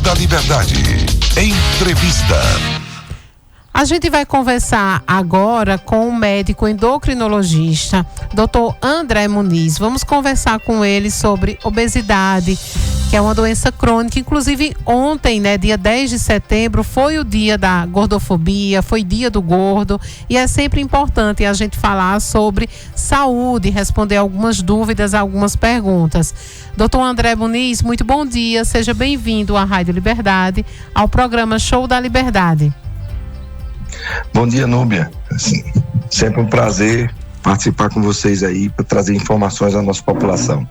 da Liberdade. Entrevista. A gente vai conversar agora com o médico endocrinologista, Dr. André Muniz. Vamos conversar com ele sobre obesidade, que é uma doença crônica. Inclusive ontem, dia 10 de setembro, foi o dia da gordofobia, foi dia do gordo, e é sempre importante a gente falar sobre saúde, responder algumas dúvidas, algumas perguntas. Dr. André Muniz, muito bom dia, seja bem-vindo à Rádio Liberdade, ao programa Show da Liberdade. Bom dia, Núbia. Sempre um prazer participar com vocês aí para trazer informações à nossa população.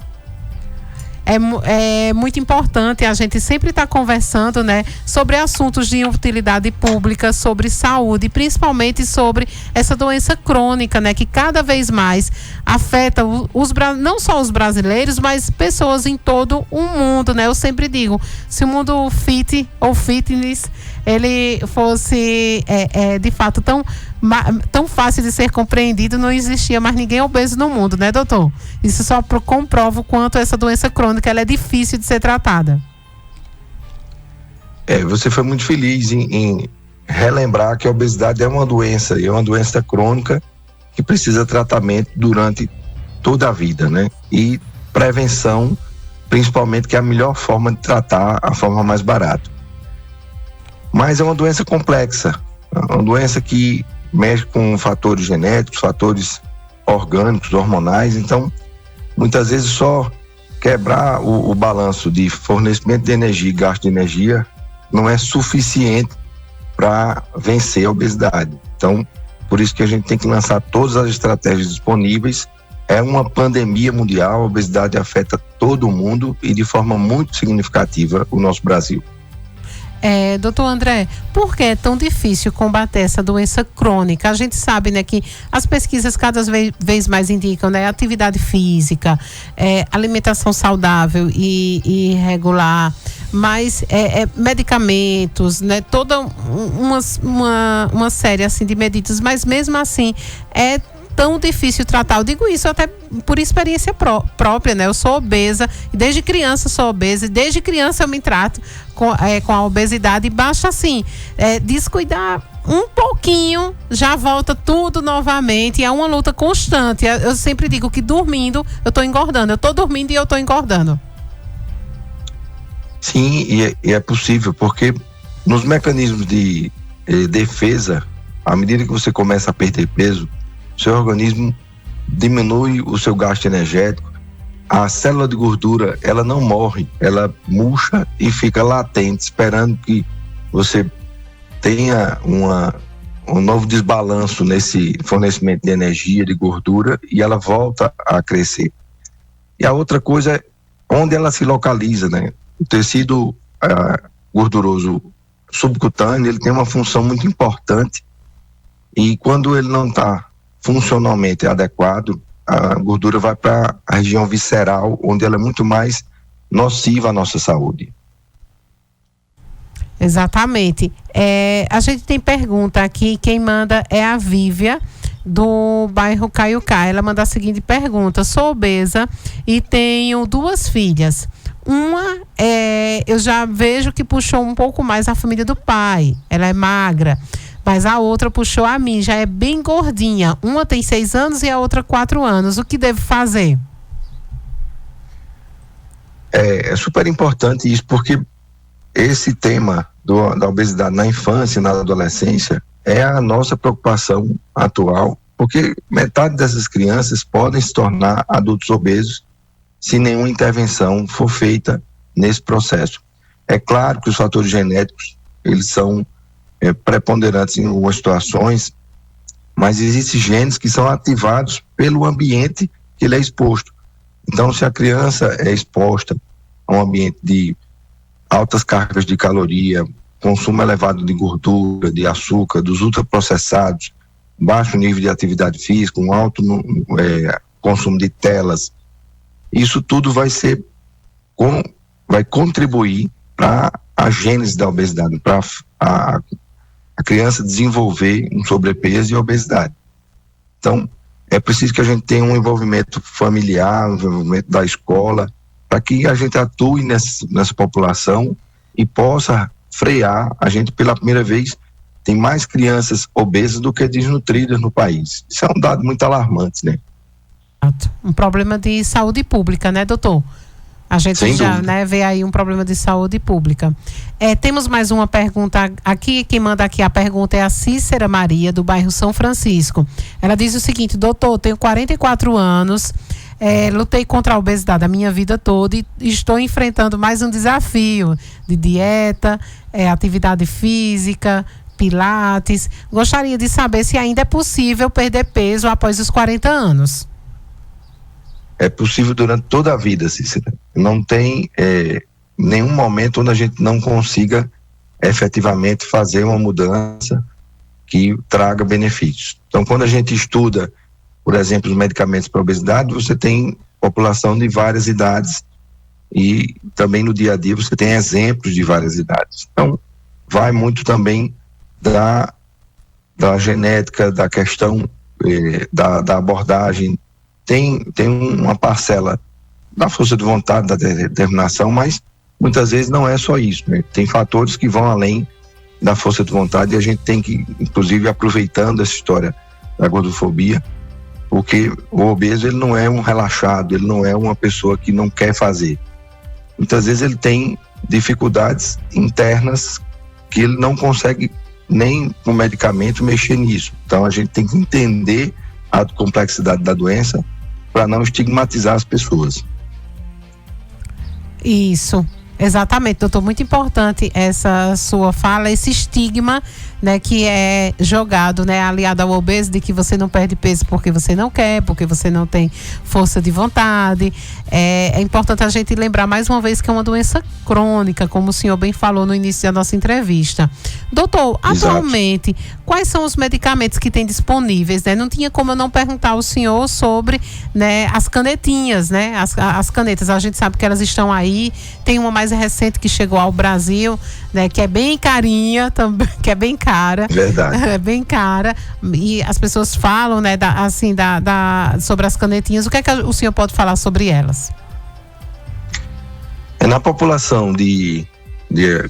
É muito importante a gente sempre estar conversando, sobre assuntos de utilidade pública, sobre saúde, principalmente sobre essa doença crônica, que cada vez mais afeta não só os brasileiros, mas pessoas em todo o mundo, Eu sempre digo, se o mundo fitness, ele fosse de fato tão fácil de ser compreendido, não existia mais ninguém obeso no mundo, doutor? Isso só comprova o quanto essa doença crônica ela é difícil de ser tratada. Você foi muito feliz em relembrar que a obesidade é uma doença, e é uma doença crônica que precisa de tratamento durante toda a vida, E prevenção, principalmente, que é a melhor forma de tratar, a forma mais barata. Mas é uma doença complexa, uma doença que mexe com fatores genéticos, fatores orgânicos, hormonais. Então, muitas vezes só quebrar o balanço de fornecimento de energia e gasto de energia não é suficiente para vencer a obesidade. Então, por isso que a gente tem que lançar todas as estratégias disponíveis. É uma pandemia mundial, a obesidade afeta todo o mundo e de forma muito significativa o nosso Brasil. Doutor André, por que é tão difícil combater essa doença crônica? A gente sabe, que as pesquisas cada vez mais indicam, atividade física, alimentação saudável e regular, mas medicamentos, toda uma série assim de medidas, mas mesmo assim é tão difícil tratar. Eu digo isso até por experiência própria, Eu sou obesa, desde criança sou obesa, e desde criança eu me trato com a obesidade, e basta assim, descuidar um pouquinho, já volta tudo novamente, é uma luta constante. Eu sempre digo que dormindo eu tô engordando, eu tô dormindo e eu tô engordando. Sim, e é possível, porque nos mecanismos de defesa, à medida que você começa a perder peso, seu organismo diminui o seu gasto energético, a célula de gordura, ela não morre, ela murcha e fica latente, esperando que você tenha um novo desbalanço nesse fornecimento de energia, de gordura, e ela volta a crescer. E a outra coisa é onde ela se localiza, O tecido gorduroso subcutâneo, ele tem uma função muito importante, e quando ele não está funcionalmente adequado, a gordura vai para a região visceral, onde ela é muito mais nociva à nossa saúde. Exatamente. A gente tem pergunta aqui, quem manda é a Vívia, do bairro Caiucá. Ela manda a seguinte pergunta: sou obesa e tenho 2 filhas. Uma, eu já vejo que puxou um pouco mais a família do pai, ela é magra, mas a outra puxou a mim, já é bem gordinha. Uma tem 6 anos e a outra 4 anos. O que devo fazer? É super importante isso, porque esse tema da obesidade na infância e na adolescência é a nossa preocupação atual, porque metade dessas crianças podem se tornar adultos obesos se nenhuma intervenção for feita nesse processo. É claro que os fatores genéticos, eles são preponderantes em algumas situações, mas existem genes que são ativados pelo ambiente que ele é exposto. Então, se a criança é exposta a um ambiente de altas cargas de caloria, consumo elevado de gordura, de açúcar, dos ultraprocessados, baixo nível de atividade física, um alto consumo de telas, isso tudo vai contribuir para a gênese da obesidade, para a criança desenvolver um sobrepeso e obesidade. Então, é preciso que a gente tenha um envolvimento familiar, um envolvimento da escola, para que a gente atue nessa população e possa frear. A gente, pela primeira vez, tem mais crianças obesas do que desnutridas no país. Isso é um dado muito alarmante, né? Um problema de saúde pública, né, doutor? A gente Sem já, dúvida, né, vê aí um problema de saúde pública. Temos mais uma pergunta aqui. Quem manda aqui a pergunta é a Cícera Maria, do bairro São Francisco. Ela diz o seguinte: doutor, tenho 44 anos, lutei contra a obesidade a minha vida toda e estou enfrentando mais um desafio de dieta, atividade física, pilates. Gostaria de saber se ainda é possível perder peso após os 40 anos. é possível durante toda a vida, Cícera. Não tem nenhum momento onde a gente não consiga efetivamente fazer uma mudança que traga benefícios. Então, quando a gente estuda, por exemplo, os medicamentos para obesidade, você tem população de várias idades e também no dia a dia você tem exemplos de várias idades. Então, vai muito também da genética, da questão da abordagem. Tem uma parcela da força de vontade, da determinação, mas muitas vezes não é só isso, né? Tem fatores que vão além da força de vontade e a gente tem que, inclusive, aproveitando essa história da gordofobia, porque o obeso, ele não é um relaxado, ele não é uma pessoa que não quer fazer. Muitas vezes ele tem dificuldades internas que ele não consegue nem com medicamento mexer nisso. Então a gente tem que entender a complexidade da doença para não estigmatizar as pessoas. Isso, exatamente, doutor, muito importante essa sua fala, esse estigma, né, que é jogado, né, aliado ao obeso, de que você não perde peso porque você não quer, porque você não tem força de vontade. É importante a gente lembrar mais uma vez que é uma doença crônica, como o senhor bem falou no início da nossa entrevista. Doutor, atualmente, quais são os medicamentos que tem disponíveis, né? Não tinha como eu não perguntar ao senhor sobre, né, as canetinhas, né? As canetas, a gente sabe que elas estão aí, tem uma mais recente que chegou ao Brasil, né, que é bem carinha também, que é bem cara. Verdade. É bem cara. E as pessoas falam, né, sobre as canetinhas. O que é que o senhor pode falar sobre elas? Na população de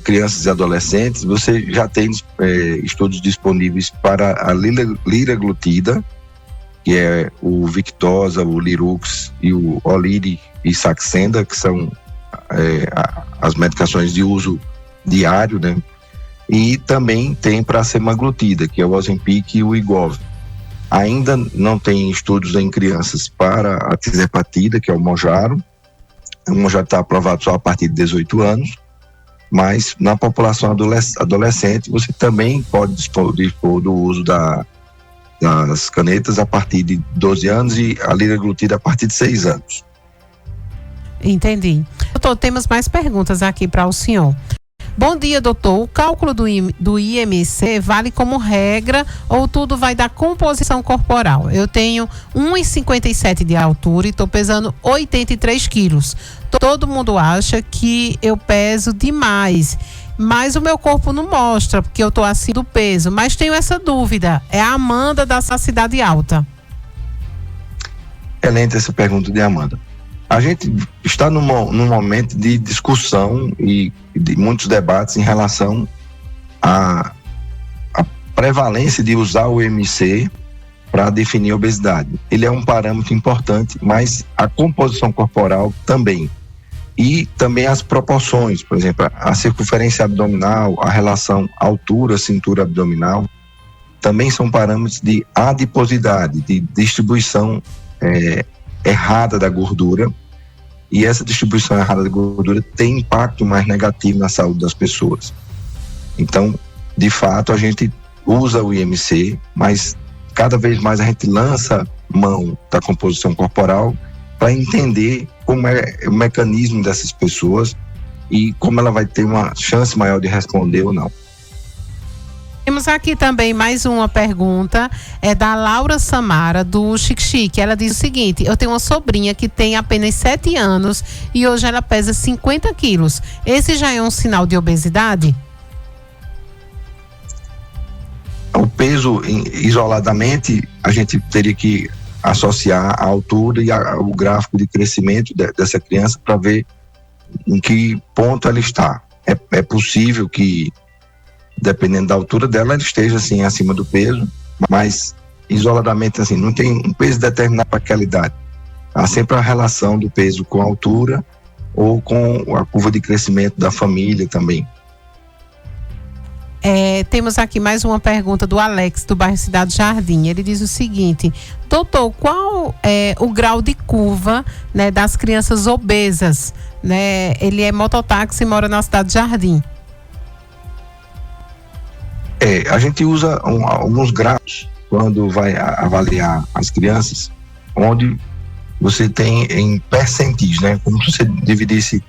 crianças e adolescentes, você já tem estudos disponíveis para a liraglutida, que é o Victoza, o Lirux e o Oliri e Saxenda, que são as medicações de uso diário, né? E também tem para a semaglutida, que é o Ozempic e o Wegovy. Ainda não tem estudos em crianças para a tirzepatida, que é o Mounjaro. O Mounjaro está aprovado só a partir de 18 anos, mas na população adolescente você também pode dispor do uso das canetas a partir de 12 anos e a liraglutida a partir de 6 anos. Entendi. Doutor, temos mais perguntas aqui para o senhor. Bom dia, doutor. O cálculo do IMC vale como regra ou tudo vai da composição corporal? Eu tenho 1,57 de altura e estou pesando 83 quilos. Todo mundo acha que eu peso demais, mas o meu corpo não mostra, porque eu estou acima do peso. Mas tenho essa dúvida. É a Amanda da Cidade Alta. Excelente essa pergunta de Amanda. A gente está num momento de discussão e de muitos debates em relação à prevalência de usar o IMC para definir a obesidade. Ele é um parâmetro importante, mas a composição corporal também. E também as proporções, por exemplo, a circunferência abdominal, a relação altura-cintura abdominal, também são parâmetros de adiposidade, de distribuição errada da gordura, e essa distribuição errada da gordura tem impacto mais negativo na saúde das pessoas. Então, de fato, a gente usa o IMC, mas cada vez mais a gente lança mão da composição corporal para entender como é o mecanismo dessas pessoas e como ela vai ter uma chance maior de responder ou não. Temos aqui também mais uma pergunta, é da Laura Samara, do Xique. Ela diz o seguinte: eu tenho uma sobrinha que tem apenas 7 anos e hoje ela pesa 50 quilos. Esse já é um sinal de obesidade? O peso isoladamente, a gente teria que associar a altura e o gráfico de crescimento dessa criança para ver em que ponto ela está. é possível que, dependendo da altura dela, ela esteja assim acima do peso, mas isoladamente assim, não tem um peso determinado para aquela idade. Há sempre a relação do peso com a altura ou com a curva de crescimento da família também. Temos aqui mais uma pergunta do Alex, do bairro Cidade Jardim. Ele diz o seguinte: doutor, qual é o grau de curva, né, das crianças obesas? Né? Ele é mototáxi e mora na Cidade Jardim. A gente usa alguns graus quando vai avaliar as crianças, onde você tem em percentis, né? Como se você dividisse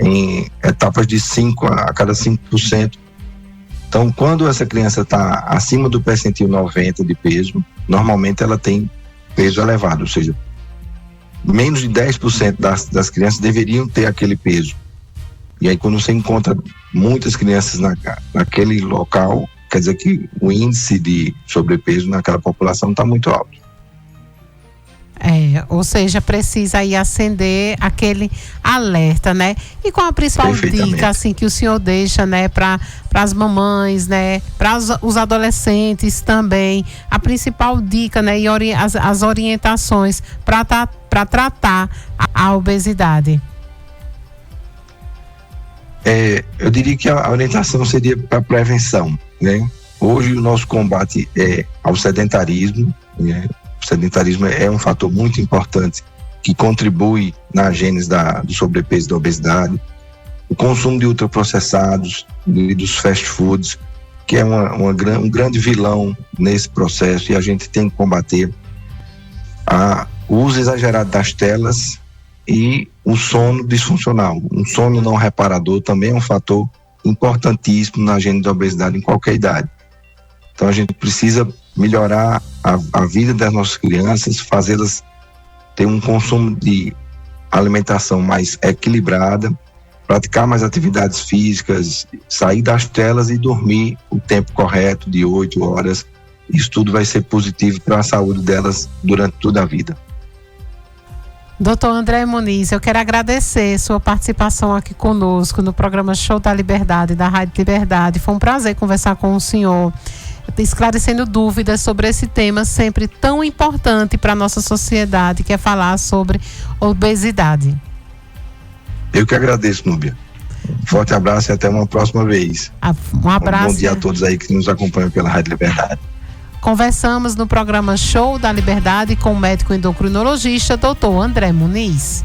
em etapas de 5 a cada 5%. Então, quando essa criança está acima do percentil 90 de peso, normalmente ela tem peso elevado, ou seja, menos de 10% das crianças deveriam ter aquele peso. E aí, quando você encontra muitas crianças naquele local, quer dizer que o índice de sobrepeso naquela população está muito alto. Ou seja, precisa aí acender aquele alerta, né? E qual a principal dica, assim, que o senhor deixa, né, para as mamães, né, para os adolescentes também, a principal dica, né, e as orientações para tratar a obesidade? Eu diria que a orientação seria para prevenção, né? Hoje o nosso combate é ao sedentarismo, né? O sedentarismo é um fator muito importante que contribui na gênese do sobrepeso e da obesidade. O consumo de ultraprocessados e dos fast foods, que é um grande vilão nesse processo, e a gente tem que combater o uso exagerado das telas e o sono disfuncional. Um sono não reparador também é um fator importantíssimo na gênese da obesidade em qualquer idade. Então a gente precisa melhorar a vida das nossas crianças, fazê-las ter um consumo de alimentação mais equilibrada, praticar mais atividades físicas, sair das telas e dormir o tempo correto de 8 horas. Isso tudo vai ser positivo para a saúde delas durante toda a vida. Doutor André Muniz, eu quero agradecer sua participação aqui conosco no programa Show da Liberdade, da Rádio Liberdade. Foi um prazer conversar com o senhor, esclarecendo dúvidas sobre esse tema sempre tão importante para a nossa sociedade, que é falar sobre obesidade. Eu que agradeço, Núbia. Um forte abraço e até uma próxima vez. Um abraço. Bom dia a todos aí que nos acompanham pela Rádio Liberdade. Conversamos no programa Show da Liberdade com o médico endocrinologista, doutor André Muniz.